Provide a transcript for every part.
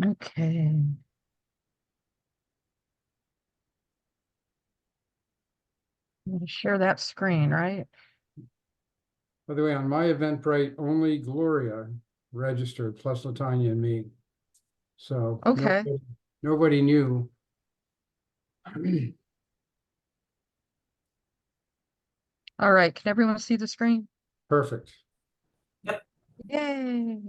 Okay. I'm gonna share that screen, right? By the way, on my Eventbrite, only Gloria registered, plus Latanya and me. So Okay. nobody knew. All right. Can everyone see the screen? Perfect. Yay.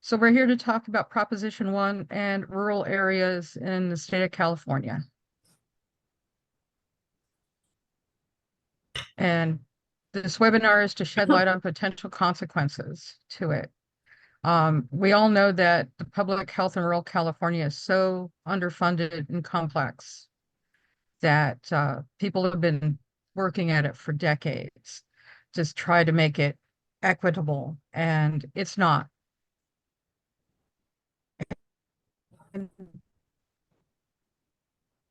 So we're here to talk about Proposition 1 and rural areas in the state of California. And this webinar is to shed light on potential consequences to it. We all know that the public health in rural California is so underfunded and complex that people have been working at it for decades, just try to make it equitable, and it's not. And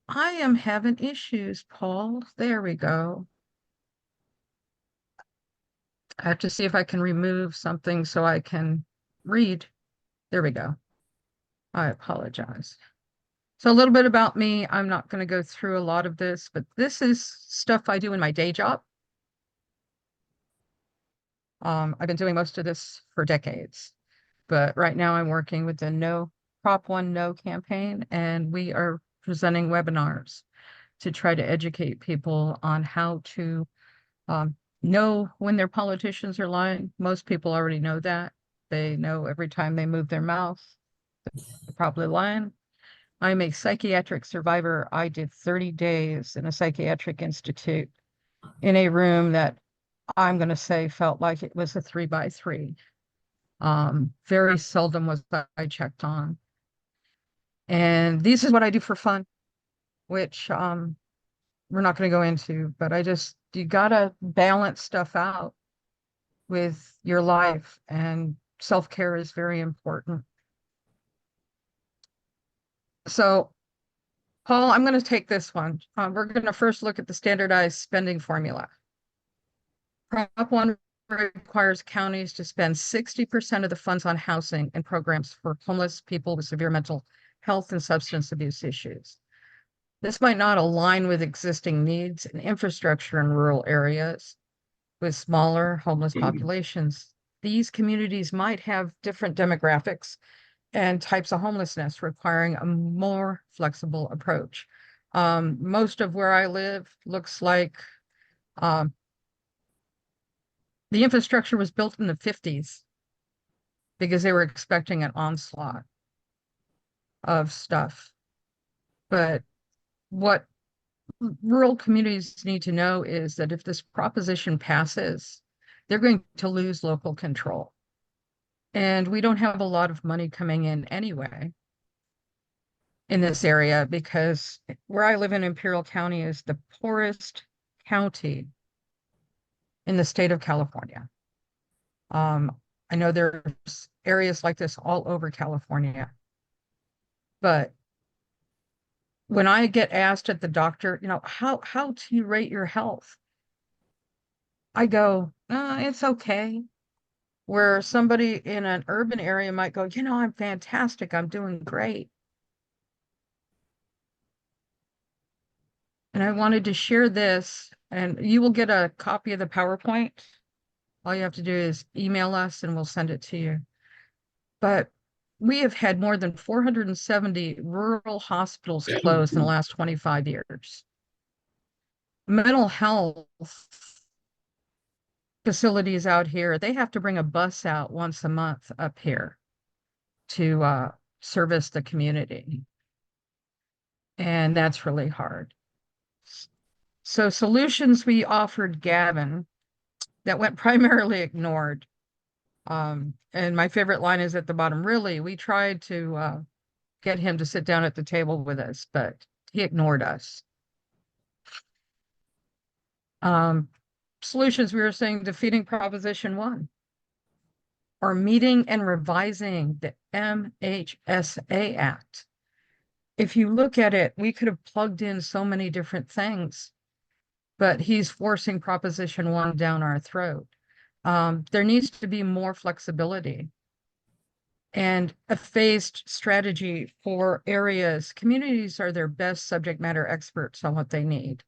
I am having issues, Paul. There we go. I have to see if I can remove something so I can read. There we go. I apologize. So a little bit about me. I'm not going to go through a lot of this, but this is stuff I do in my day job. I've been doing most of this for decades, but right now I'm working with the Prop1no campaign, and we are presenting webinars to try to educate people on how to know when their politicians are lying. Most people already know that. They know every time they move their mouth, they're probably lying. I'm a psychiatric survivor. I did 30 days in a psychiatric institute in a room that I'm going to say felt like it was a 3x3. Very seldom was I checked on. And this is what I do for fun, which we're not going to go into, but you got to balance stuff out with your life, and self-care is very important. So, Paul, I'm going to take this one. We're going to first look at the standardized spending formula. Prop 1 requires counties to spend 60% of the funds on housing and programs for homeless people with severe mental health and substance abuse issues. This might not align with existing needs and infrastructure in rural areas with smaller homeless populations. These communities might have different demographics and types of homelessness, requiring a more flexible approach. Most of where I live looks like the infrastructure was built in the 50s because they were expecting an onslaught of stuff. But what rural communities need to know is that if this proposition passes, they're going to lose local control. And we don't have a lot of money coming in anyway in this area, because where I live in Imperial County is the poorest county in the state of California. I know there's areas like this all over California, but when I get asked at the doctor, how do you rate your health? I go, it's okay. Where somebody in an urban area might go, I'm fantastic. I'm doing great. And I wanted to share this, and you will get a copy of the PowerPoint. All you have to do is email us and we'll send it to you. But we have had more than 470 rural hospitals closed in the last 25 years. Mental health facilities out here, they have to bring a bus out once a month up here to service the community. And that's really hard. So solutions we offered Gavin that went primarily ignored. And my favorite line is at the bottom. Really, we tried to get him to sit down at the table with us, but he ignored us. Solutions, we were saying defeating Proposition 1 or meeting and revising the MHSA Act. If you look at it, we could have plugged in so many different things. but he's forcing Proposition 1 down our throat. There needs to be more flexibility and a phased strategy for areas. Communities are their best subject matter experts on what they need.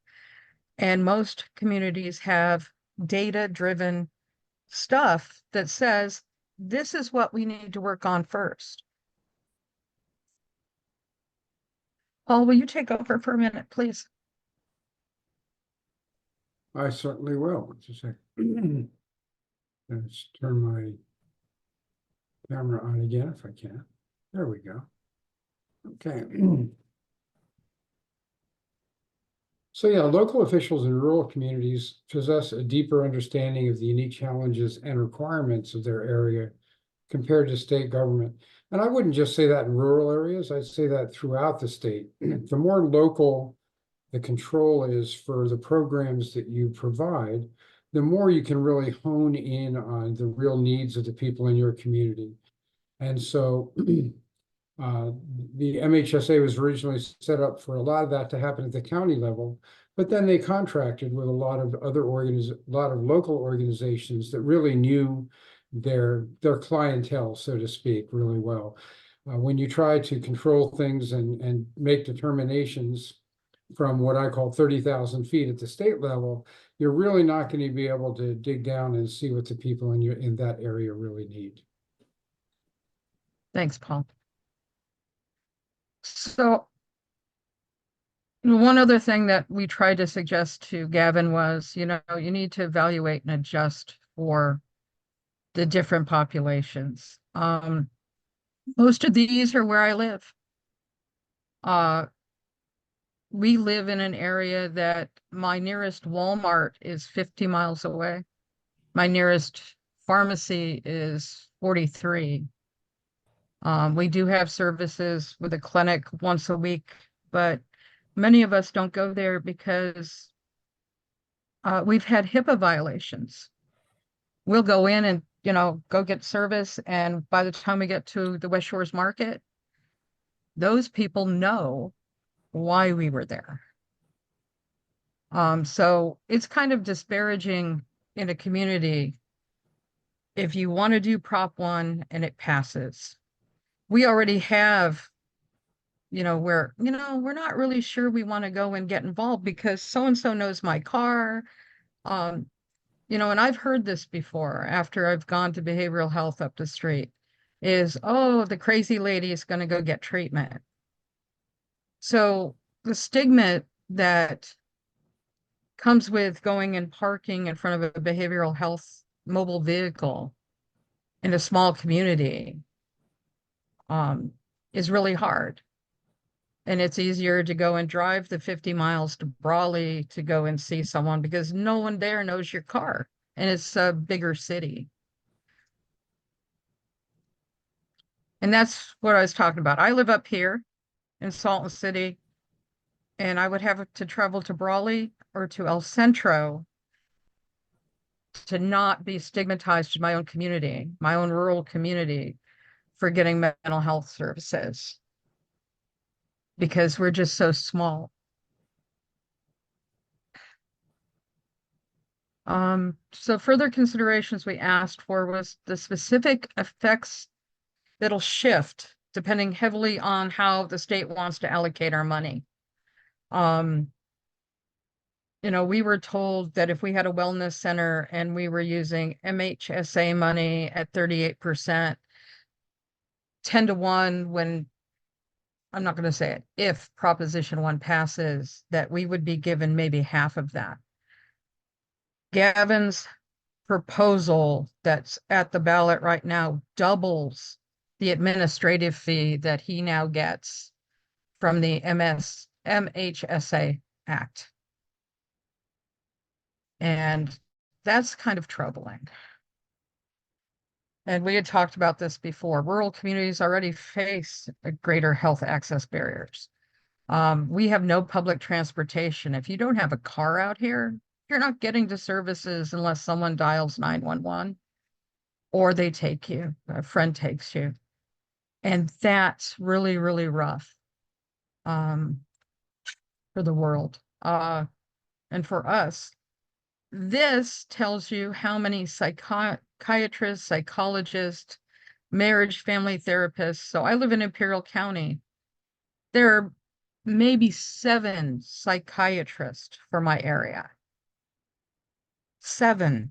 And most communities have data-driven stuff that says, this is what we need to work on first. Paul, will you take over for a minute, please? I certainly will. Just a second. Let's turn my camera on again if I can. There we go. Okay. So yeah, local officials in rural communities possess a deeper understanding of the unique challenges and requirements of their area compared to state government. And I wouldn't just say that in rural areas, I'd say that throughout the state. The more local the control is for the programs that you provide, the more you can really hone in on the real needs of the people in your community. And so the MHSA was originally set up for a lot of that to happen at the county level, but then they contracted with a lot of local organizations that really knew their clientele, so to speak, really well. When you try to control things and make determinations from what I call 30,000 feet at the state level, you're really not going to be able to dig down and see what the people in that area really need. Thanks, Paul. So one other thing that we tried to suggest to Gavin was, you need to evaluate and adjust for the different populations. Most of these are where I live. We live in an area that my nearest Walmart is 50 miles away. My nearest pharmacy is 43. We do have services with a clinic once a week, but many of us don't go there because we've had HIPAA violations. We'll go in and, go get service, and by the time we get to the West Shores Market, those people know why we were there. So it's kind of disparaging in a community if you want to do Prop 1 and it passes. We already have, where, we're not really sure we want to go and get involved because so-and-so knows my car. And I've heard this before after I've gone to behavioral health up the street is, oh, the crazy lady is going to go get treatment. So the stigma that comes with going and parking in front of a behavioral health mobile vehicle in a small community is really hard. And it's easier to go and drive the 50 miles to Brawley to go and see someone because no one there knows your car and it's a bigger city. And that's what I was talking about. I live up here in Salton City, and I would have to travel to Brawley or to El Centro to not be stigmatized in my own community, my own rural community, for getting mental health services because we're just so small. So further considerations we asked for was the specific effects that'll shift depending heavily on how the state wants to allocate our money. We were told that if we had a wellness center and we were using MHSA money at 38%, 10 to 1 when, I'm not going to say it, if Proposition 1 passes, that we would be given maybe half of that. Gavin's proposal that's at the ballot right now doubles the administrative fee that he now gets from the MHSA Act. And that's kind of troubling. And we had talked about this before. Rural communities already face greater health access barriers. We have no public transportation. If you don't have a car out here, you're not getting to services unless someone dials 911 or they take you, a friend takes you. And that's really, really rough for the world. and for us. This tells you how many psychiatrists, psychologists, marriage, family therapists. So I live in Imperial County. There are maybe 7 psychiatrists for my area. 7.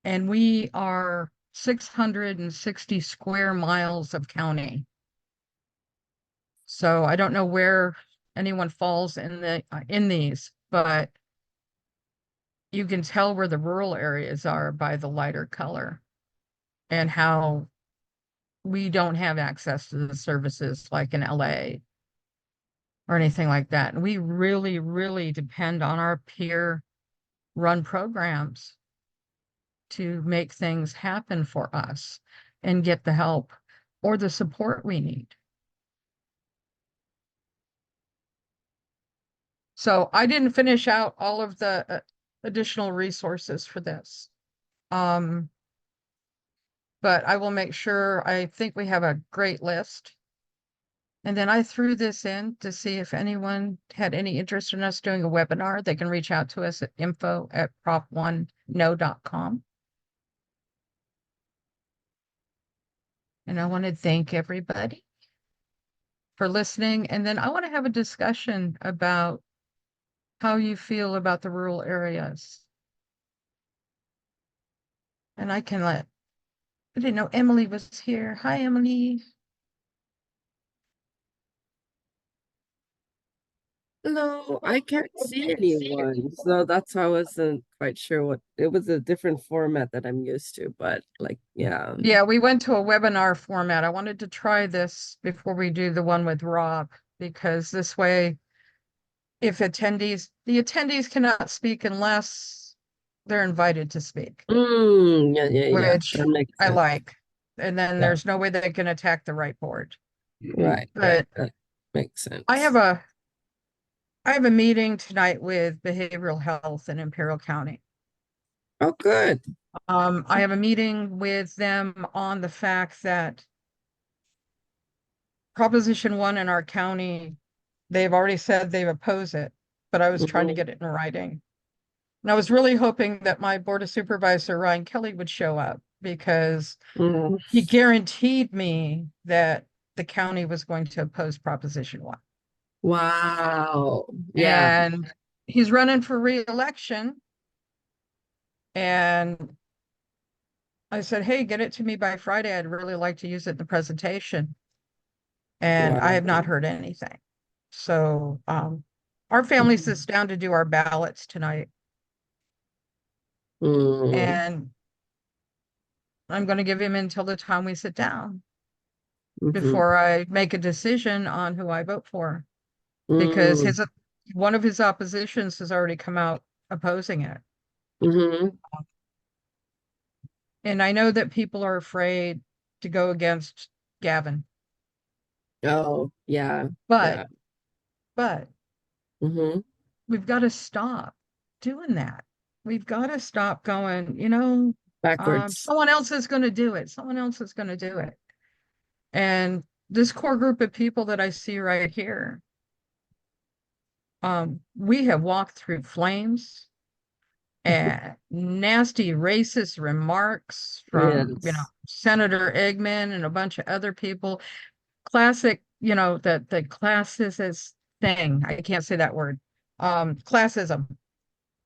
And we are 660 square miles of county. So I don't know where anyone falls in these, but you can tell where the rural areas are by the lighter color and how we don't have access to the services like in LA or anything like that. And we really, really depend on our peer run programs to make things happen for us and get the help or the support we need. So I didn't finish out all of the additional resources for this. But I will make sure, I think we have a great list. And then I threw this in to see if anyone had any interest in us doing a webinar. They can reach out to us at info@prop1no.com. And I want to thank everybody for listening. And then I want to have a discussion about how you feel about the rural areas. And I didn't know Emily was here. Hi, Emily. No, I can't see anyone. So that's why I wasn't quite sure what it was, a different format that I'm used to, but like, yeah. Yeah, we went to a webinar format. I wanted to try this before we do the one with Rob, because this way, if the attendees cannot speak unless they're invited to speak, Yeah. which That makes I sense. like. And then Yeah. there's no way they can attack the right board. Right. But That makes sense. I have a meeting tonight with behavioral health in Imperial County. Oh, good. I have a meeting with them on the fact that Proposition 1 in our county, they've already said they oppose it, but I was trying to Mhm. get it in writing. And I was really hoping that my Board of Supervisor, Ryan Kelly, would show up because Mm. he guaranteed me that the county was going to oppose Proposition 1. Wow. Yeah. And he's running for re-election. And I said, hey, get it to me by Friday. I'd really like to use it in the presentation. And I have not Wow. heard anything. So our family sits down to do our ballots tonight. Mm. And I'm going to give him until the time we sit down Mhm. before I make a decision on who I vote for. Because Mm. one of his oppositions has already come out opposing it. Mhm. And I know that people are afraid to go against Gavin. Oh, yeah. But Yeah. but Mhm. we've got to stop doing that. We've got to stop going, Backwards. someone else is going to do it. Someone else is going to do it. And this core group of people that I see right here, we have walked through flames and nasty racist remarks from, Yes. Senator Eggman and a bunch of other people. Classic, that the classist thing. I can't say that word. Classism.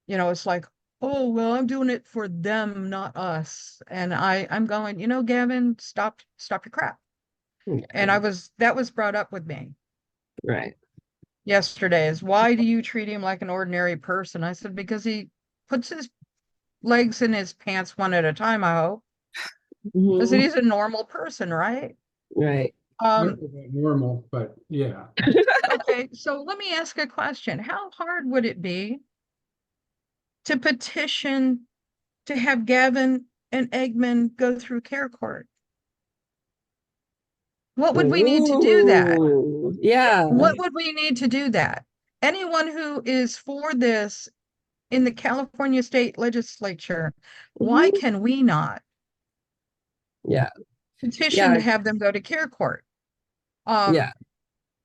It's like, oh, well, I'm doing it for them, not us. And I'm going, Gavin, stop your crap. And Yeah. that was brought up with me Right. yesterday is, why do you treat him like an ordinary person? I said, because he puts his legs in his pants one at a time, I hope. I said, Mhm. he's a normal person, right? Right. I don't know about normal, but yeah. Okay, so let me ask a question. How hard would it be to petition to have Gavin and Eggman go through care court? What would we need to do that? Ooh, yeah. What would we need to do that? Anyone who is for this in the California State Legislature, why Mhm. can we not Yeah. petition Yeah. to have them go to care court? Um, Yeah.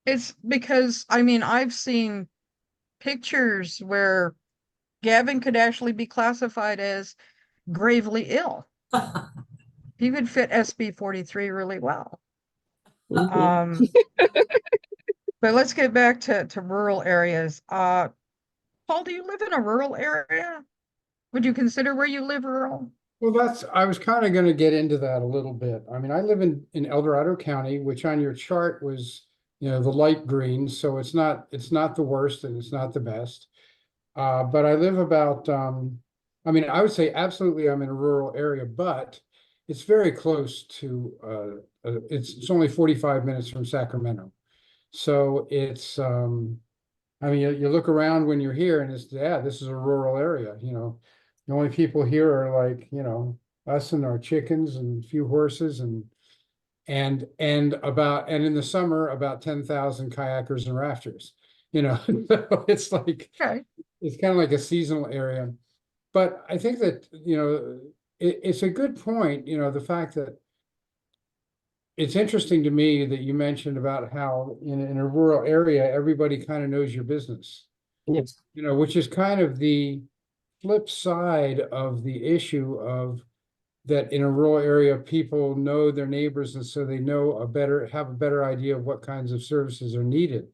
it's because, I've seen pictures where Gavin could actually be classified as gravely ill. He could fit SB 43 really well. Mhm. But let's get back to rural areas. Paul, do you live in a rural area? Would you consider where you live rural? Well, I was kind of going to get into that a little bit. I mean, I live in El Dorado County, which on your chart was, the light green. So it's not the worst and it's not the best. But I live about, I mean, I would say absolutely I'm in a rural area, but it's very close to, it's only 45 minutes from Sacramento. So I mean, you look around when you're here and this is a rural area, The only people here are like, us and our chickens and a few horses and in the summer, about 10,000 kayakers and rafters, So it's like, Okay. it's kind of like a seasonal area. But I think that, it's a good point, the fact that it's interesting to me that you mentioned about how in a rural area, everybody kind of knows your business, Yes. which is kind of the flip side of the issue of that in a rural area, people know their neighbors and so they have a better idea of what kinds of services are needed.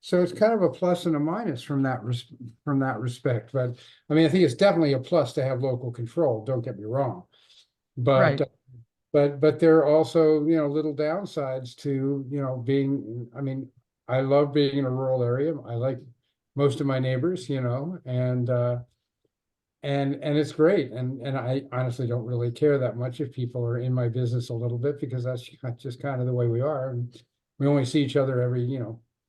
So it's kind of a plus and a minus from that respect. But I mean, I think it's definitely a plus to have local control. Don't get me wrong. But Right. but there are also, little downsides to, being, I mean, I love being in a rural area. I like most of my neighbors, and it's great. And I honestly don't really care that much if people are in my business a little bit because that's just kind of the way we are. And we only see each other every,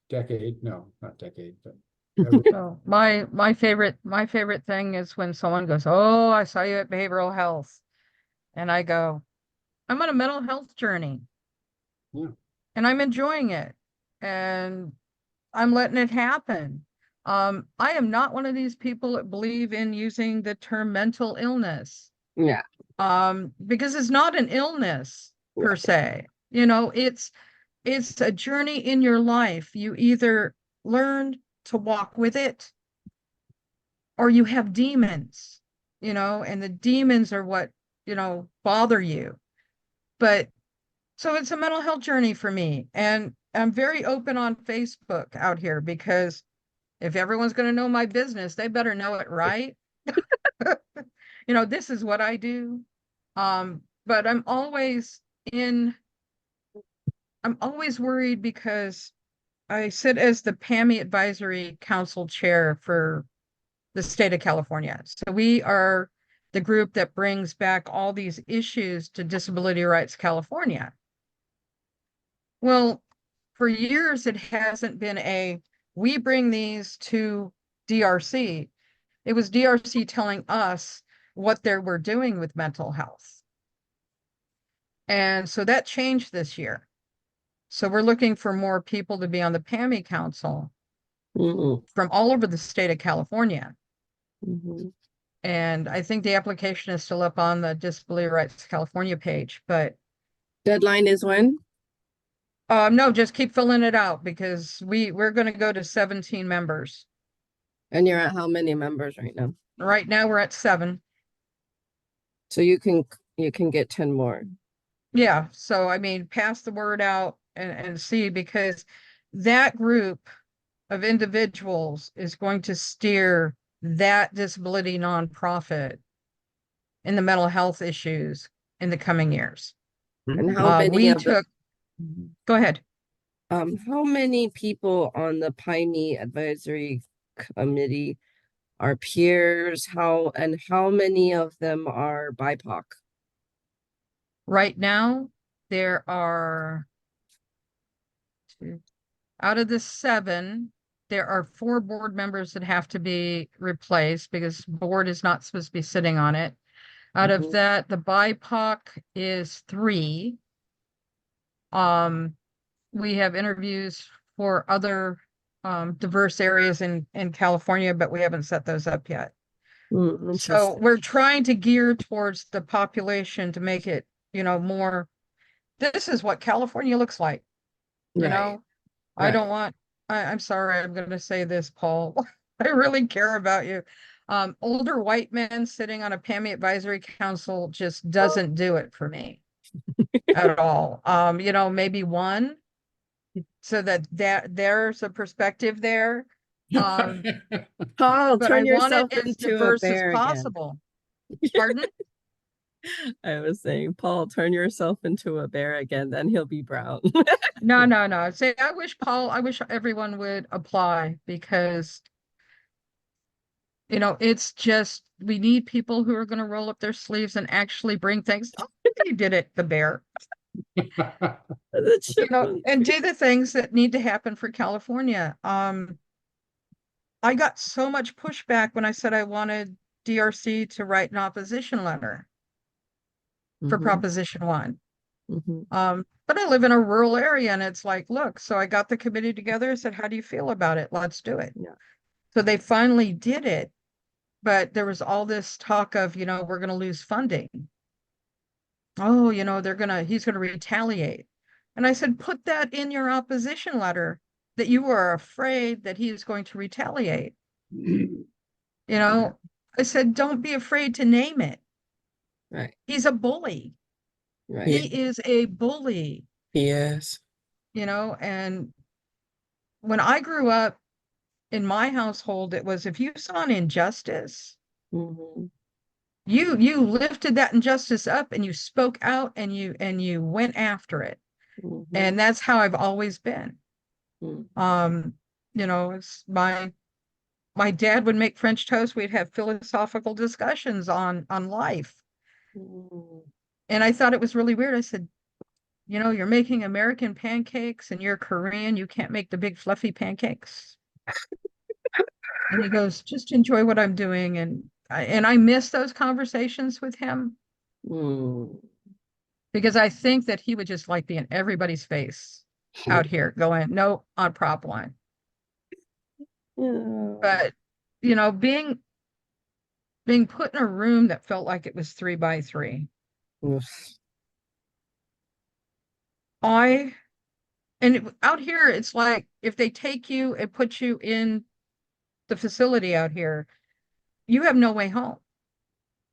decade. No, not decade, but every, So my favorite thing is when someone goes, "Oh, I saw you at behavioral health." And I go, "I'm on a mental health journey yeah. and I'm enjoying it and I'm letting it happen." I am not one of these people that believe in using the term mental illness. Yeah. Because it's not an illness per se. It's a journey in your life. You either learn to walk with it or you have demons, and the demons are what, bother you. But so it's a mental health journey for me. And I'm very open on Facebook out here because if everyone's going to know my business, they better know it right. This is what I do. But I'm always worried because I sit as the PAMI Advisory Council Chair for the state of California. So we are the group that brings back all these issues to Disability Rights California. Well, for years, it hasn't been we bring these to DRC. It was DRC telling us what they were doing with mental health. And so that changed this year. So we're looking for more people to be on the PAMI Council Mhm. from all over the state of California. Mhm. And I think the application is still up on the Disability Rights California page, but Deadline is when? no, just keep filling it out because we're going to go to 17 members. And you're at how many members right now? Right now we're at 7. So you can get 10 more. Yeah, so I mean, pass the word out and see because that group of individuals is going to steer that disability nonprofit in the mental health issues in the coming years. And how many We of the took, go ahead. how many people on the PIME advisory committee are peers? How many of them are BIPOC? Right now, there are out of the 7, there are 4 board members that have to be replaced because board is not supposed to be sitting on it. Out of Mhm. that, the BIPOC is 3. We have interviews for other diverse areas in California, but we haven't set those up yet. So Interesting. we're trying to gear towards the population to make it, more. This is what California looks like. Right. I Right. don't want, I'm sorry, I'm going to say this, Paul. I really care about you. Older white men sitting on a PAMI advisory council just doesn't do it for me at all. You know, maybe one, so that there's a perspective there. Paul, But I turn want it yourself as into a diverse as bear again. possible. Pardon? I was saying, Paul, turn yourself into a bear again, then he'll be brown. No, no, no. Say, I wish everyone would apply, because, you know, it's just, we need people who are going to roll up their sleeves and actually bring things. Oh, you did it, the bear. The You know, chipmunk. and do the things that need to happen for California. I got so much pushback when I said I wanted DRC to write an opposition letter for Mhm, Proposition 1. mhm. But I live in a rural area, and it's like, look, so I got the committee together, I said, how do you feel about it? Let's do it. Yeah. So they finally did it, but there was all this talk of, you know, we're going to lose funding. Oh, you know, he's going to retaliate. And I said, put that in your opposition letter, that you are afraid that he is going to retaliate. You know, I said, don't be afraid to name it. Right, He's a bully. right. He is a bully, Yes. you know, and when I grew up in my household, it was, if you saw an injustice, Mhm, you lifted that injustice up and you spoke out, and you went after it. mhm, And that's how I've always been. mhm. You know, it's my dad would make French toast. We'd have philosophical discussions on life. Mhm. And I thought it was really weird. I said, you know, you're making American pancakes and you're Korean. You can't make the big fluffy pancakes. And he goes, just enjoy what I'm doing. And I miss those conversations with him, Mm. because I think that he would just like be in everybody's face out here going, no, on Prop 1. Yeah. But, you know, being put in a room that felt like it was 3 by 3. Oof. Out here, it's like, if they take you and put you in the facility out here, you have no way home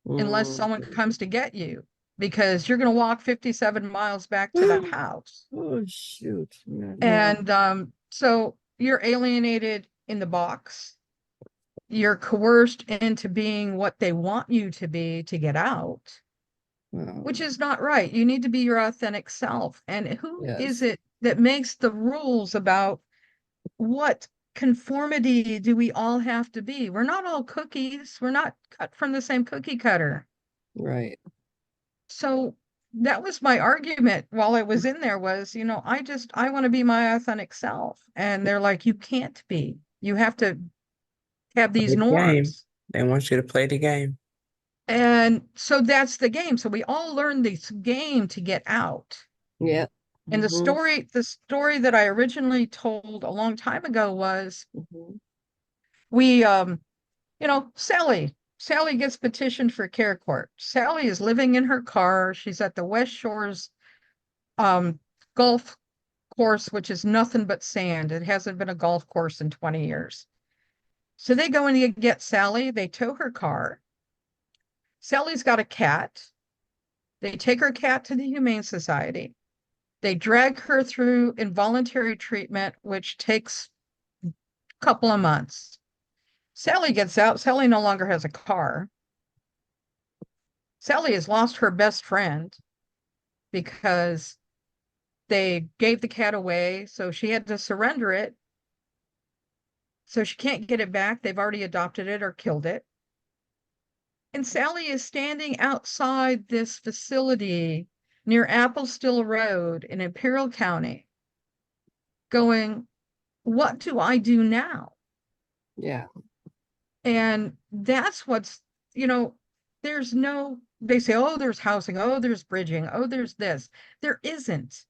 unless someone Mm. comes to get you, because you're going to walk 57 miles back to the house. Oh, shoot. Yeah, no. And so you're alienated in the box. You're coerced into being what they want you to be to get out, Wow. which is not right. You need to be your authentic self. And who is Yes. it that makes the rules about what conformity do we all have to be? We're not all cookies. We're not cut from the same cookie cutter. Right. So that was my argument while I was in there, was, you know, I want to be my authentic self. And they're like, you can't be. You have to have these The game. norms. They want you to play the game. And so that's the game. So we all learn this game to get out. Yeah. And Mhm, the story that I originally told a long time ago was, mhm, we you know, Sally gets petitioned for care court. Sally is living in her car. She's at the West Shores um golf course, which is nothing but sand. It hasn't been a golf course in 20 years. So they go and get Sally. They tow her car. Sally's got a cat. They take her cat to the Humane Society. They drag her through involuntary treatment, which takes a couple of months. Sally gets out. Sally no longer has a car. Sally has lost her best friend because they gave the cat away, so she had to surrender it. So she can't get it back. They've already adopted it or killed it. And Sally is standing outside this facility near Apple Still Road in Imperial County going, what do I do now? Yeah. And that's what's, you know, they say, oh, there's housing, oh, there's bridging, oh, there's this. There isn't.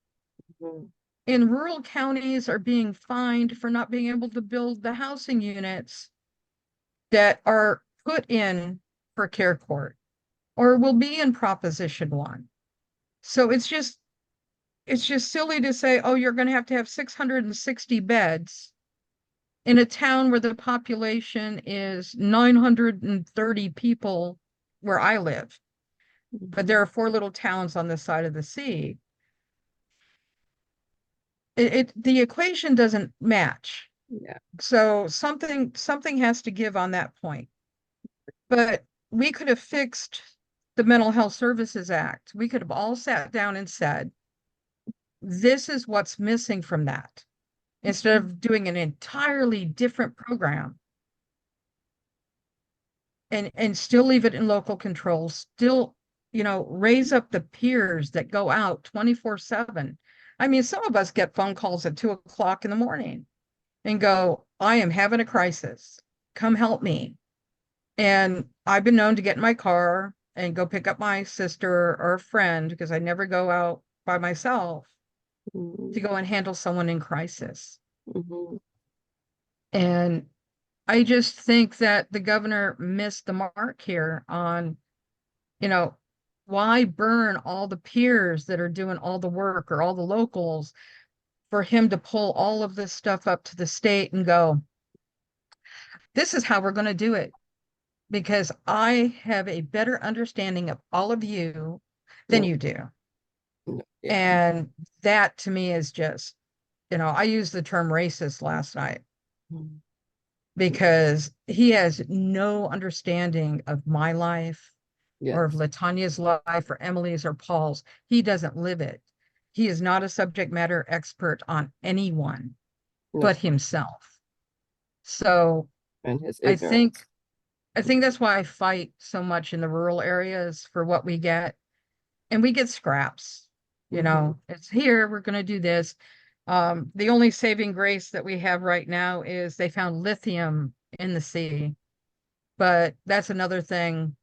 Mhm. And rural counties are being fined for not being able to build the housing units that are put in for care court or will be in Proposition 1. So it's just silly to say, oh, you're going to have 660 beds in a town where the population is 930 people where I live, but there are 4 little towns on this side of the sea. The equation doesn't match. Yeah. So something has to give on that point. But we could have fixed the Mental Health Services Act. We could have all sat down and said, this is what's missing from that, instead of doing an entirely different program. And still leave it in local control, still, raise up the peers that go out 24/7. I mean, some of us get phone calls at 2 o'clock in the morning and go, I am having a crisis. Come help me. And I've been known to get in my car and go pick up my sister or a friend, because I never go out by myself, to go and handle someone in crisis. Mhm. And I just think that the governor missed the mark here on, why burn all the peers that are doing all the work, or all the locals, for him to pull all of this stuff up to the state and go, this is how we're going to do it. Because I have a better understanding of all of you than Yeah. you do. Yeah. And that to me is just, I used the term racist last night, Mhm. because he has no understanding of my life, or of Yes. Latanya's life, or Emily's, or Paul's. He doesn't live it. He is not a subject matter expert on anyone No. but himself. So And his I ignorance. think that's why I fight so much in the rural areas for what we get. And we get scraps, it's here, we're going to do this. The only saving grace that we have right now is they found lithium in the sea, but that's another thing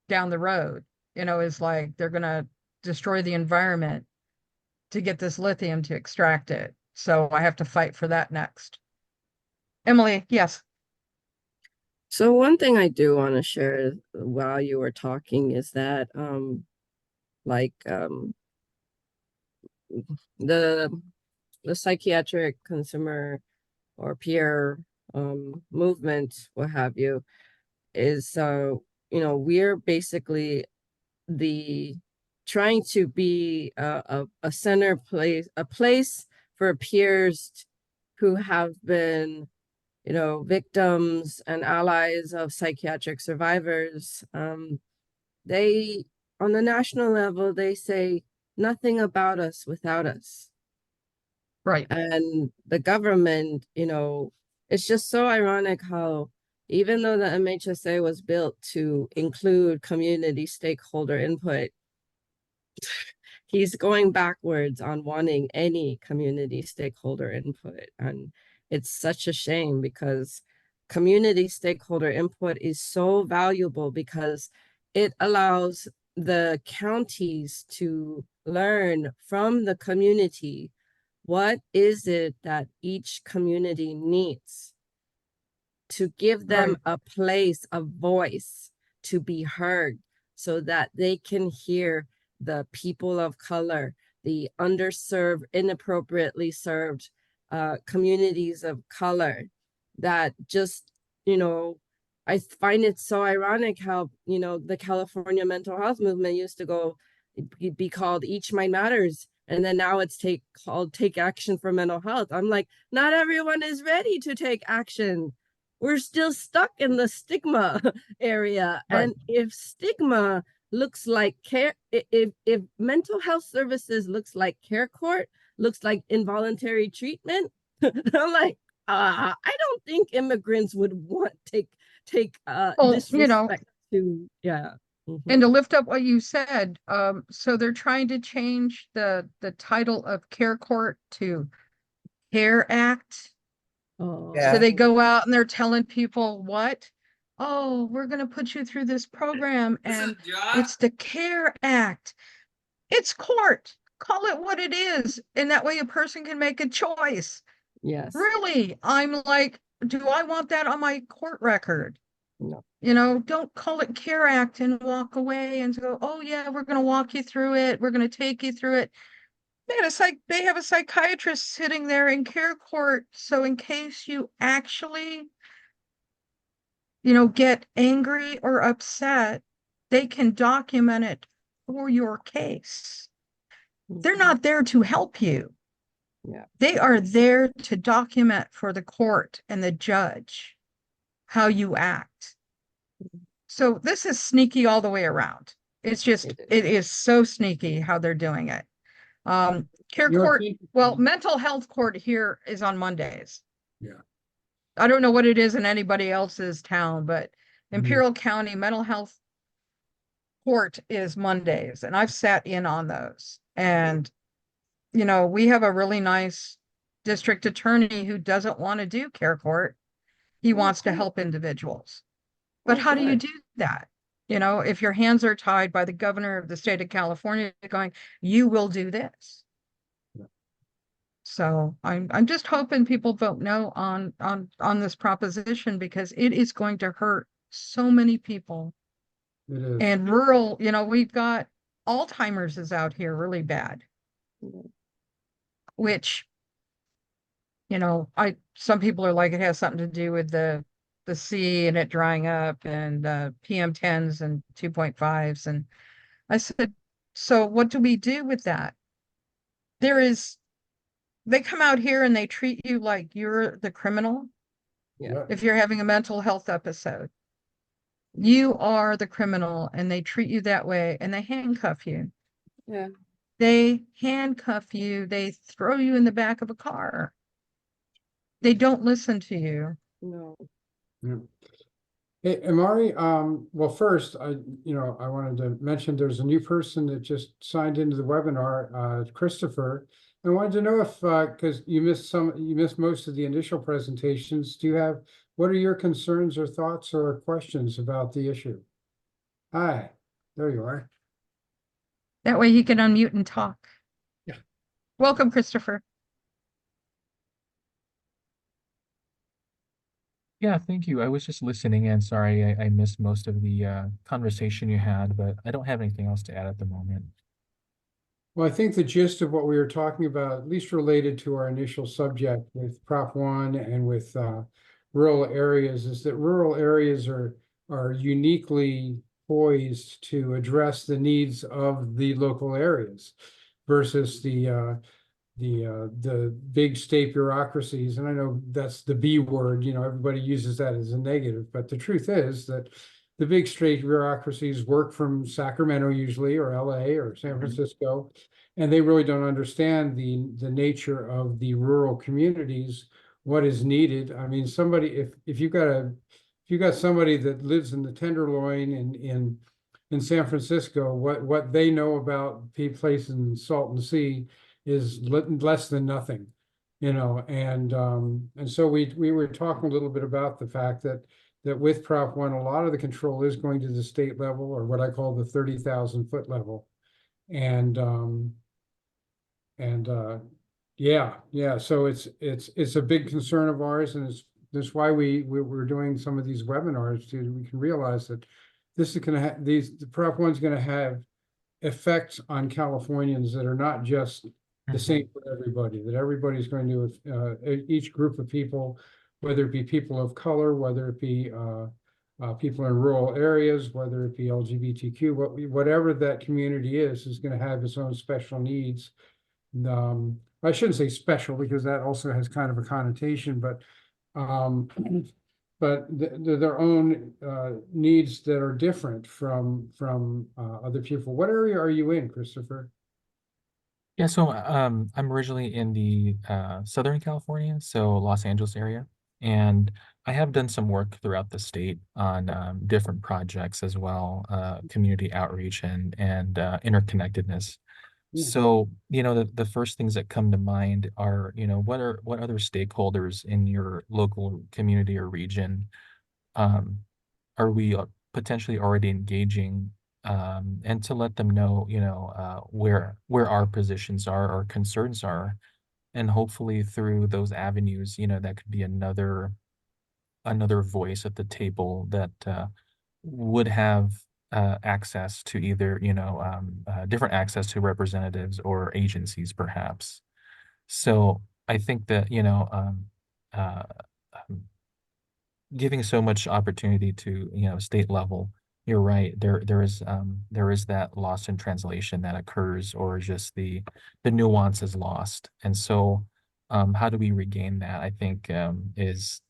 down the road, is like they're going to destroy the environment to get this lithium to extract it. So I have to fight for that next. Emily, yes. So one thing I do want to share while you were talking is that like the psychiatric consumer or peer movement, what have you, is we're basically the trying to be a center place, a place for peers who have been victims and allies of psychiatric survivors. They, on the national level, they say nothing about us without us. Right. And the government, it's just so ironic how, even though the MHSA was built to include community stakeholder input, he's going backwards on wanting any community stakeholder input. And it's such a shame, because community stakeholder input is so valuable, because it allows the counties to learn from the community what is it that each community needs, to give them Right. a place, a voice to be heard, so that they can hear the people of color, the underserved, inappropriately served communities of color, that just, I find it so ironic how, the California mental health movement used to be called Each Mind Matters. And then now it's called Take Action for Mental Health. I'm like, not everyone is ready to take action. We're still stuck in the stigma area. Right. And if stigma looks like care, if mental health services looks like care court, looks like involuntary treatment, I'm like, I don't think immigrants would want take Well, disrespect to, yeah. and to lift up what you said, so they're trying to change the title of Care Court to Care Act. Oh, Yeah. So they go out and they're telling people what? Oh, we're going to put you through this program, and it's the Care Act. It's court. Call it what it is. And that way a person can make a choice. yes. Really? I'm like, do I want that on my court record? No. Don't call it Care Act and walk away and go, oh yeah, we're going to walk you through it. We're going to take you through it. they have a psychiatrist sitting there in care court, so in case you actually, get angry or upset, they can document it for your case. They're not there to help you. Yeah. They are there to document for the court and the judge how you act. So this is sneaky all the way around. It's just, it is so sneaky how they're doing it. Care You know, court, it's well, interesting. mental health court here is on Mondays. Yeah. I don't know what it is in anybody else's town, but Mhm. Imperial County Mental Health Court is Mondays, and I've sat in on those. And, we have a really nice district attorney who doesn't want to do care court. He Oh, wants to cool. help individuals. But Oh, how do you good. do that? If your hands are tied by the governor of the state of California going, you will do this. Yeah. So I'm just hoping people vote no on this proposition, because it is going to hurt so many people. It is. And rural, we've got Alzheimer's is out here really bad, Mhm. which, some people are like, it has something to do with the sea and it drying up and PM10s and 2.5s. And I said, so what do we do with that? They come out here and they treat you like you're the criminal. Yeah. If you're having a mental health episode, you are the criminal, and they treat you that way, and they handcuff you. Yeah. They handcuff you. They throw you in the back of a car. They don't listen to you. No. Yeah. Hey, Amari, well, first, I wanted to mention there's a new person that just signed into the webinar, Christopher. I wanted to know if, because you missed most of the initial presentations. What are your concerns or thoughts or questions about the issue? Hi, there you are. That way he can unmute and talk. Yeah. Welcome, Christopher. Yeah, thank you. I was just listening in. Sorry, I missed most of the conversation you had, but I don't have anything else to add at the moment. Well, I think the gist of what we were talking about, at least related to our initial subject with Prop 1 and with rural areas, is that rural areas are uniquely poised to address the needs of the local areas versus the big state bureaucracies. And I know that's the B word, everybody uses that as a negative, but the truth is that the big state bureaucracies work from Sacramento usually, or LA or San Francisco, and they really don't understand the nature of the rural communities, what is needed. I mean, if you've got somebody that lives in the Tenderloin in San Francisco, what they know about places in Salton Sea is less than nothing, and so we were talking a little bit about the fact that with Prop 1, a lot of the control is going to the state level, or what I call the 30,000-foot level. And yeah, so it's a big concern of ours, and that's why we're doing some of these webinars, we can realize that this is going to have the Prop 1's going to have effects on Californians that are not just the same for everybody, that everybody's going to, each group of people, whether it be people of color, whether it be people in rural areas, whether it be LGBTQ, whatever that community is going to have its own special needs. I shouldn't say special, because that also has kind of a connotation, but their own needs that are different from other people. What area are you in, Christopher? Yeah, so I'm originally in the Southern California, so Los Angeles area, and I have done some work throughout the state on different projects as well, community outreach and interconnectedness. Yeah. So, the first things that come to mind are, what other stakeholders in your local community or region are we potentially already engaging, and to let them know, where our positions are, our concerns are, and hopefully through those avenues, that could be another voice at the table that would have access to either, different access to representatives or agencies, perhaps. So I think that, uh, um, giving so much opportunity to, state level, you're right. There is that loss in translation that occurs, or just the nuance is lost. And so how do we regain that? I think is,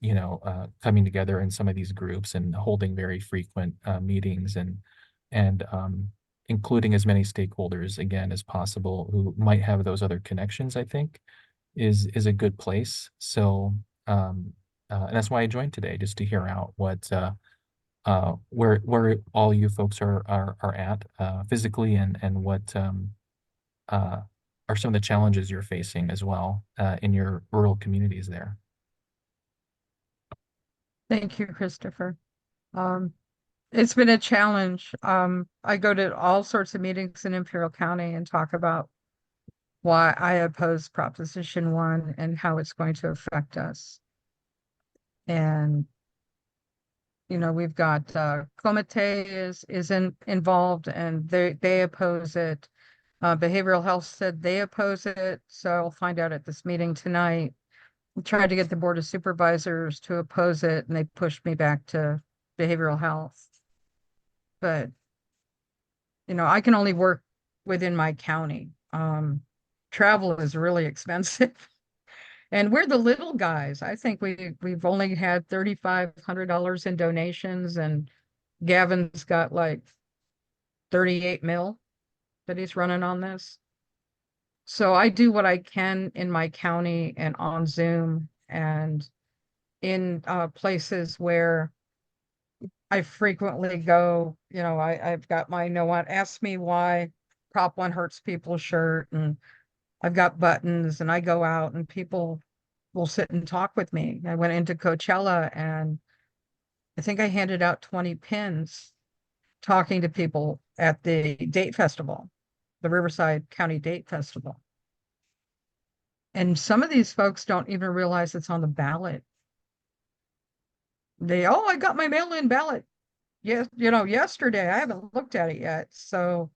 coming together in some of these groups and holding very frequent meetings, and including as many stakeholders again as possible who might have those other connections, I think is a good place. So and that's why I joined today, just to hear out what where all you folks are at physically, and what uh are some of the challenges you're facing as well in your rural communities there. Thank you, Christopher. It's been a challenge. I go to all sorts of meetings in Imperial County and talk about why I oppose Proposition 1 and how it's going to affect us. And we've got Comite isn't involved, and they oppose it. Behavioral health said they oppose it, so I'll find out at this meeting tonight. I tried to get the Board of Supervisors to oppose it, and they pushed me back to behavioral health. But I can only work within my county. Travel is really expensive. And we're the little guys. I think we've only had $3,500 in donations, and Gavin's got like 38 mil that he's running on this. So I do what I can in my county and on Zoom and in places where I frequently go. I've got my no one ask me why Prop 1 hurts people shirt, and I've got buttons, and I go out and people will sit and talk with me. I went into Coachella and I think I handed out 20 pins talking to people at the date festival, the Riverside County Date Festival. And some of these folks don't even realize it's on the ballot. I got my mail-in ballot. Yes, yesterday. I haven't looked at it yet. So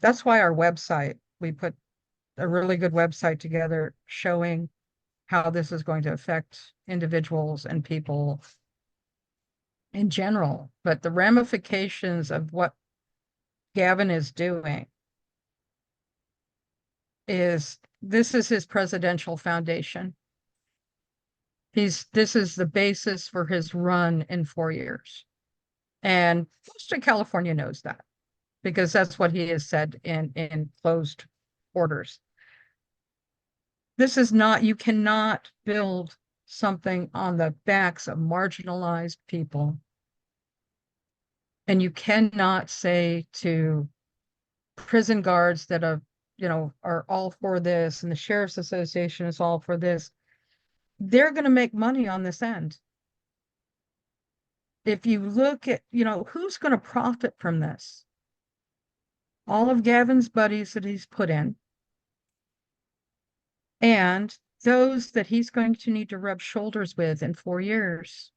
that's why our website, we put a really good website together showing how this is going to affect individuals and people in general. But the ramifications of what Gavin is doing this is his presidential foundation. This is the basis for his run in 4 years. And most of California knows that, because that's what he has said in closed orders. You cannot build something on the backs of marginalized people. And you cannot say to prison guards that are all for this, and the Sheriff's Association is all for this. They're going to make money on this end. If you look at, who's going to profit from this? All of Gavin's buddies that he's put in, and those that he's going to need to rub shoulders with in 4 years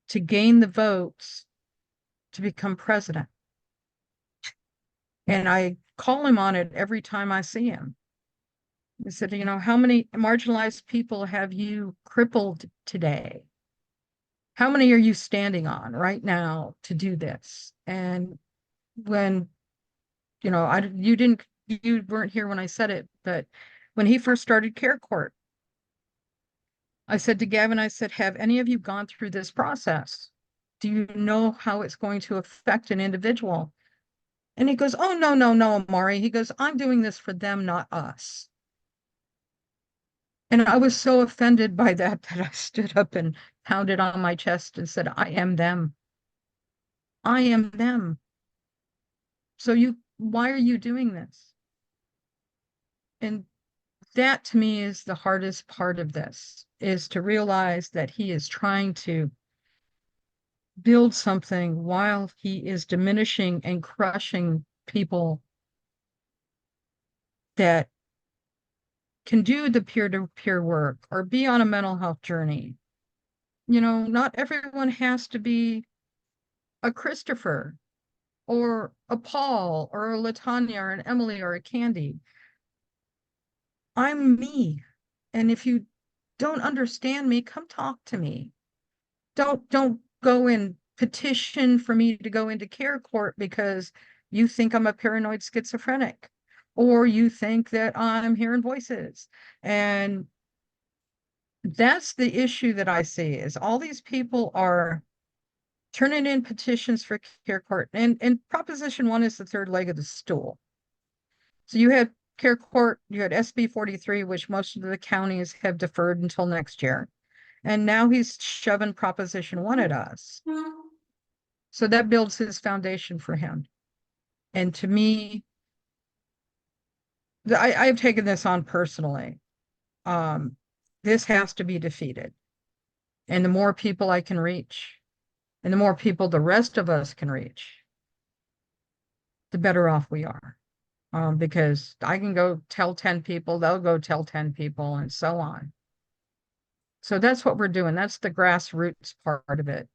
to gain the votes to become president. And I call him on it every time I see him. I said, how many marginalized people have you crippled today? How many are you standing on right now to do this? And when, you weren't here when I said it, but when he first started Care Court, I said to Gavin, have any of you gone through this process? Do you know how it's going to affect an individual? And he goes, oh, no, Amari. He goes, I'm doing this for them, not us. And I was so offended by that I stood up and pounded on my chest and said, I am them. I am them. So why are you doing this? And that to me is the hardest part of this, is to realize that he is trying to build something while he is diminishing and crushing people that can do the peer-to-peer work or be on a mental health journey. Not everyone has to be a Christopher. or a Paul or a Latanya or an Emily or a Candy. I'm me. And if you don't understand me, come talk to me. Don't go and petition for me to go into care court because you think I'm a paranoid schizophrenic, or you think that I'm hearing voices. And that's the issue that I see, is all these people are turning in petitions for care court. And Proposition 1 is the third leg of the stool. So you had care court, you had SB 43, which most of the counties have deferred until next year. And now he's shoving Proposition 1 at us. So that builds his foundation for him. And to me, I've taken this on personally. This has to be defeated. And the more people I can reach, and the more people the rest of us can reach, the better off we are. Because I can go tell 10 people, they'll go tell 10 people, and so on. So that's what we're doing. That's the grassroots part of it.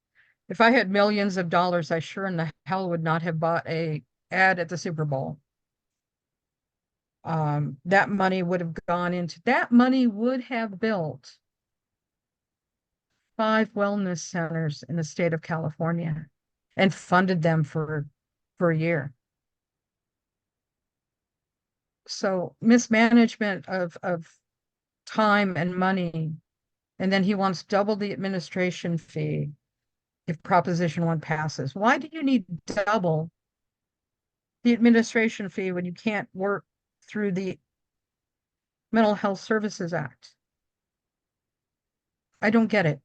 If I had millions of dollars, I sure in the hell would not have bought a ad at the Super Bowl. That money would have gone into, that money would have built 5 wellness centers in the state of California and funded them for a year. So mismanagement of time and money, and then he wants double the administration fee if Proposition 1 passes. Why do you need double the administration fee when you can't work through the Mental Health Services Act? I don't get it.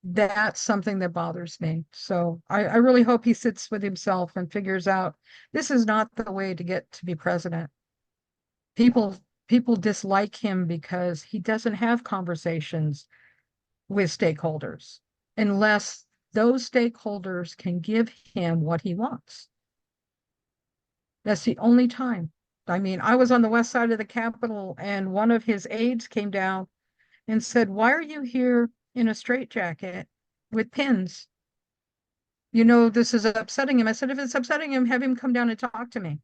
That's something that bothers me. So I really hope he sits with himself and figures out this is not the way to get to be president. People dislike him because he doesn't have conversations with stakeholders unless those stakeholders can give him what he wants. That's the only time. I mean, I was on the west side of the Capitol and one of his aides came down and said, "Why are you here in a straitjacket with pins? You know, this is upsetting him." I said, "If it's upsetting him, have him come down and talk to me.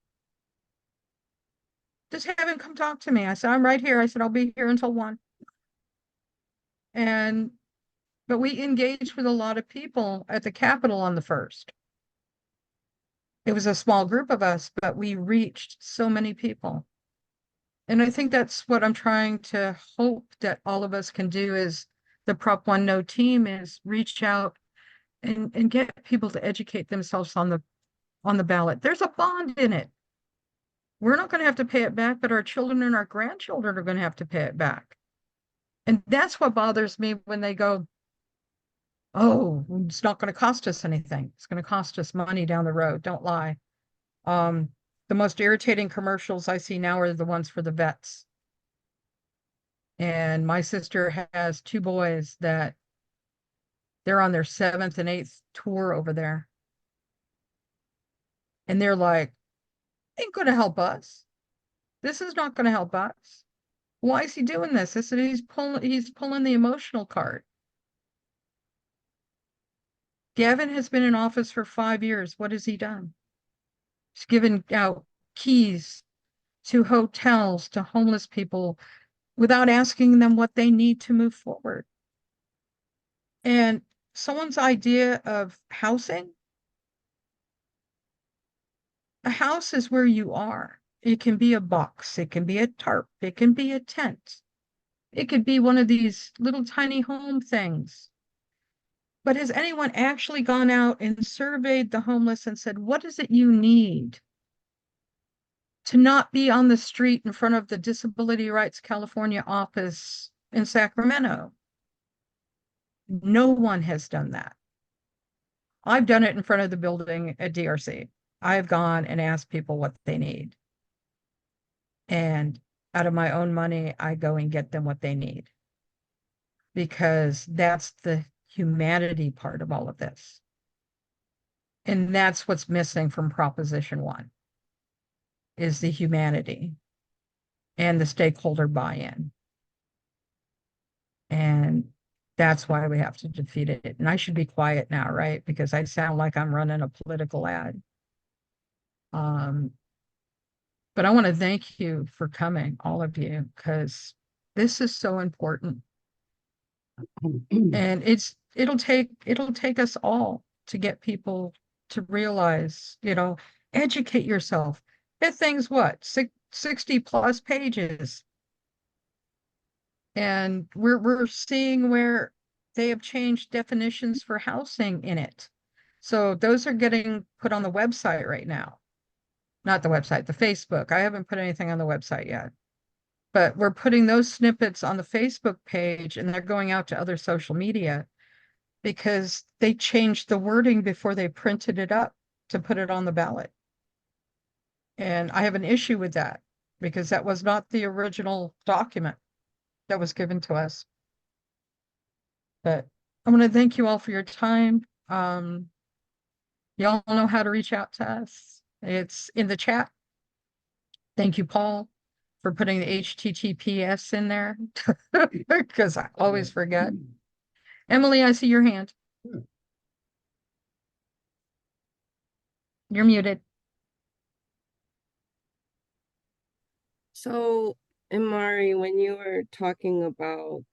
Just have him come talk to me." I said, "I'm right here." I said, "I'll be here until 1. But we engaged with a lot of people at the Capitol on the 1st. It was a small group of us, but we reached so many people. And I think that's what I'm trying to hope that all of us can do, is the Prop1no team, is reach out and get people to educate themselves on the ballot. There's a bond in it. We're not going to have to pay it back, but our children and our grandchildren are going to have to pay it back. And that's what bothers me when they go, "Oh, it's not going to cost us anything. It's going to cost us money down the road." Don't lie. The most irritating commercials I see now are the ones for the vets. And my sister has 2 boys that they're on their 7th and 8th tour over there. And they're like, "Ain't going to help us. This is not going to help us. Why is he doing this?" I said, he's pulling the emotional card. Gavin has been in office for 5 years. What has he done? He's given out keys to hotels, to homeless people, without asking them what they need to move forward. And someone's idea of housing, a house is where you are. It can be a box, it can be a tarp, it can be a tent. It could be one of these little tiny home things. But has anyone actually gone out and surveyed the homeless and said, what is it you need to not be on the street in front of the Disability Rights California office in Sacramento? No one has done that. I've done it in front of the building at DRC. I've gone and asked people what they need. And out of my own money, I go and get them what they need. Because that's the humanity part of all of this. And that's what's missing from Proposition 1, is the humanity and the stakeholder buy-in. And that's why we have to defeat it. And I should be quiet now, right? Because I sound like I'm running a political ad. Um, but I want to thank you for coming, all of you, because this is so important. And it'll take us all to get people to realize, educate yourself. That thing's what, 60 plus pages. And we're seeing where they have changed definitions for housing in it. So those are getting put on the website right now. Not the website, the Facebook. I haven't put anything on the website yet. But we're putting those snippets on the Facebook page, and they're going out to other social media because they changed the wording before they printed it up to put it on the ballot. And I have an issue with that because that was not the original document that was given to us. But I want to thank you all for your time. Y'all know how to reach out to us. It's in the chat. Thank you, Paul, for putting the HTTPS in there because I always forget. Emily, I see your hand. You're muted. So, Imari, when you were talking about,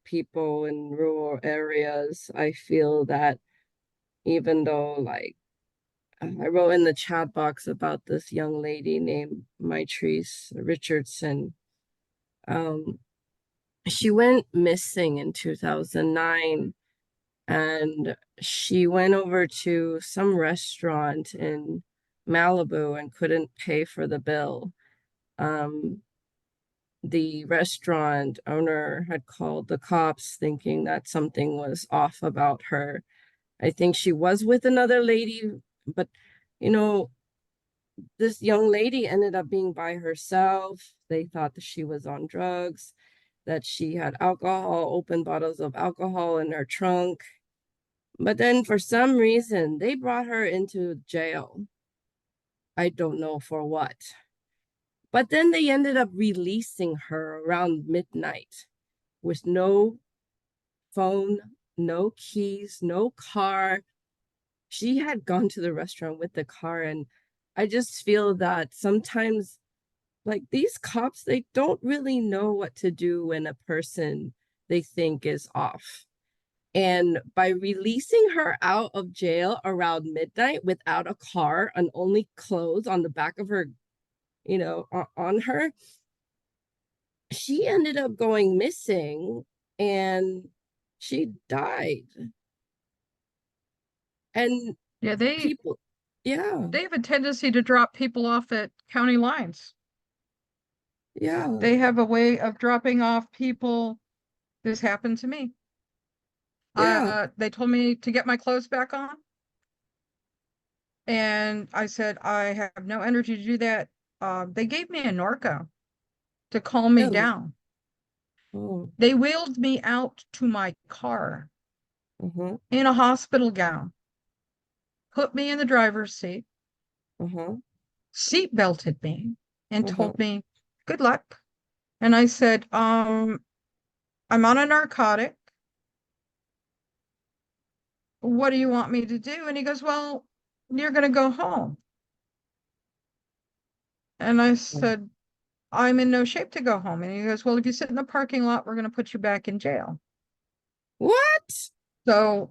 people in rural areas, I feel that even though, like, I wrote in the chat box about this young lady named Maitrice Richardson. She went missing in 2009, and she went over to some restaurant in Malibu and couldn't pay for the bill. The restaurant owner had called the cops thinking that something was off about her. I think she was with another lady, but this young lady ended up being by herself. They thought that she was on drugs, that she had alcohol, open bottles of alcohol in her trunk. But then for some reason, they brought her into jail. I don't know for what. But then they ended up releasing her around midnight with no phone, no keys, no car. She had gone to the restaurant with the car, and I just feel that sometimes, like, these cops, they don't really know what to do when a person they think is off. And by releasing her out of jail around midnight without a car and only clothes on the back of her, on her, she ended up going missing and she died. And Yeah, people, yeah, they have a tendency to drop people off at county lines. yeah. They have a way of dropping off people. This happened to me. Yeah. They told me to get my clothes back on. And I said, I have no energy to do that. They gave me a Norco to calm me Really? down. Oh, They wheeled me out to my car uh-huh, in a hospital gown, put me in the driver's seat, uh-huh, seat belted me, and uh-huh. told me, good luck. And I said, I'm on a narcotic. What do you want me to do? And he goes, well, you're going to go home. And I said, I'm in no shape to go home. And he goes, well, if you sit in the parking lot, we're going to put you back in jail. What? So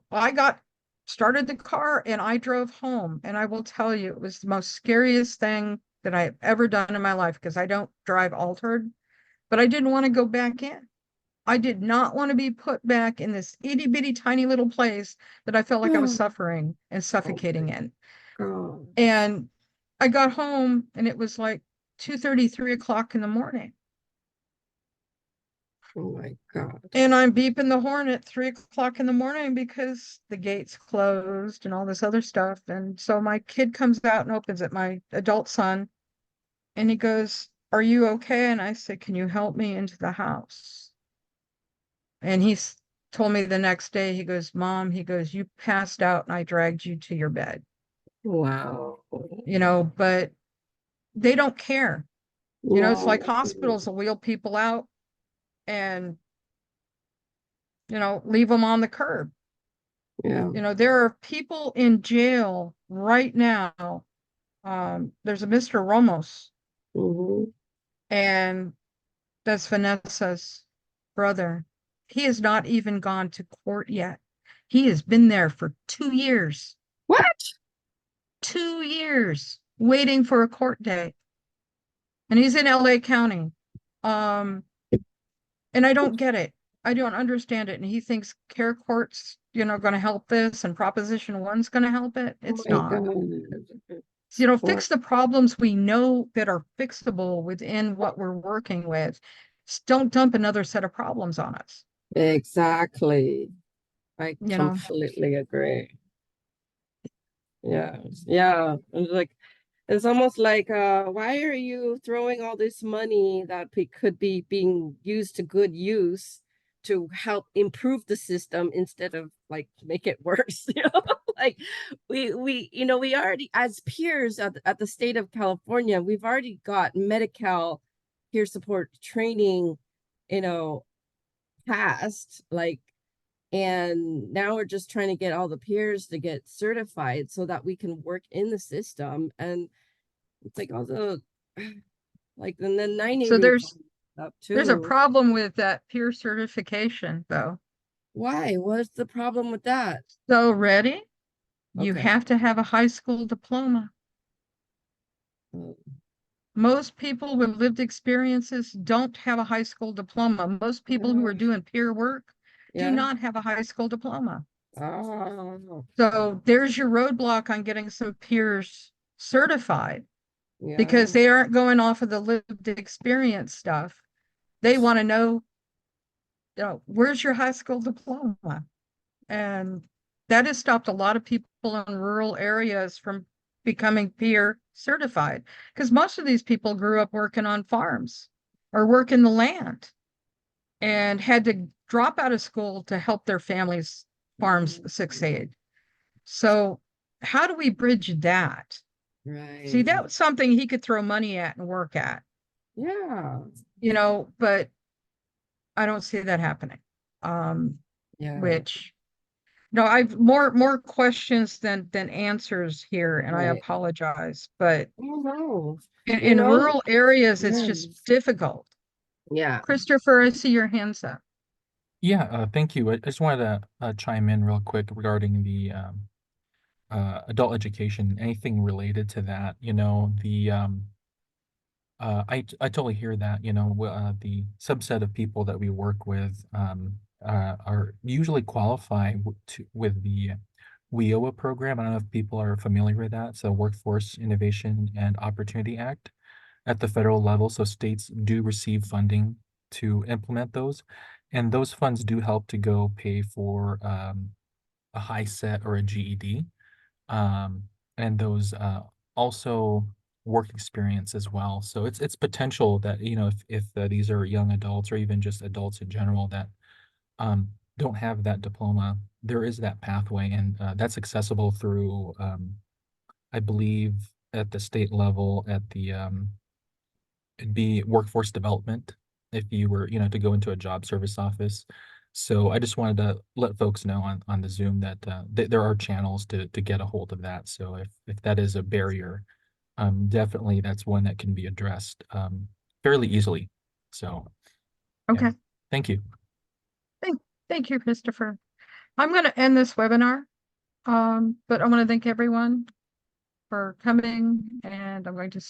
started the car and I drove home. And I will tell you, it was the most scariest thing that I've ever done in my life because I don't drive altered, but I didn't want to go back in. I did not want to be put back in this itty bitty tiny little place that I felt like I was suffering and suffocating in. God. And I got home and it was like 2:30, 3 o'clock in the morning. Oh my God. And I'm beeping the horn at 3 o'clock in the morning because the gate's closed and all this other stuff. And so my kid comes out and opens it, my adult son, and he goes, are you okay? And I said, can you help me into the house? And he's told me the next day, he goes, Mom, he goes, you passed out and I dragged you to your bed. Wow. But they don't care. It's like No. hospitals will wheel people out and, leave them on the curb. Yeah. You know, there are people in jail right now. There's a Mr. Ramos, Mhm. and that's Vanessa's brother. He has not even gone to court yet. He has been there for 2 years, What? 2 years waiting for a court date. And he's in LA County. Um, and I don't get it. I don't understand it. And he thinks care courts, going to help this and Proposition 1's going to help it. Oh It's my not. God. Well, Fix the problems we know that are fixable within what we're working with. Don't dump another set of problems on us, exactly. I you know? completely agree. Yeah. Yeah. It's almost like, why are you throwing all this money that could be being used to good use to help improve the system instead of like make it worse? Like we already, as peers at the state of California, we've already got Medi-Cal peer support training, you know, passed, like, and now we're just trying to get all the peers to get certified so that we can work in the system. And it's like also like, and then 90 So up there's a too. problem with that peer certification, though. Why? What's the problem with that? So ready? You Okay. have to have a high school diploma. Mm, Most people with lived experiences don't have a high school diploma. Most people who are doing peer work do yeah. not have a high school diploma. Oh, So there's your roadblock on getting some peers certified, yeah. because they aren't going off of the lived experience stuff. They want to know, where's your high school diploma? And that has stopped a lot of people in rural areas from becoming peer certified, because most of these people grew up working on farms or working the land and had to drop out of school to help their families' farms succeed. So how do we bridge that? See, Right. that was something he could throw money at and work at, Yeah. but I don't see that happening. Yeah. Which No, I've more questions than answers here, and I Right. apologize. But Oh no. in rural areas, it's Yeah. just difficult. Yeah. Christopher, I see your hands up. Yeah, thank you. I just wanted to chime in real quick regarding the adult education, anything related to that. I totally hear that. The subset of people that we work with are usually qualify with the WIOA program. I don't know if people are familiar with that. So Workforce Innovation and Opportunity Act at the federal level. So states do receive funding to implement those, and those funds do help to go pay for a high set or a GED, um, and those also work experience as well. So it's potential that if these are young adults or even just adults in general that um, don't have that diploma, there is that pathway, and that's accessible through I believe at the state level at the it'd be workforce development if you were, to go into a job service office. So I just wanted to let folks know on the Zoom that there are channels to get a hold of that. So if that is a barrier, definitely that's one that can be addressed fairly easily. So yeah, Okay. thank you. Thank you, Christopher. I'm going to end this webinar. But I want to thank everyone for coming, and I'm going to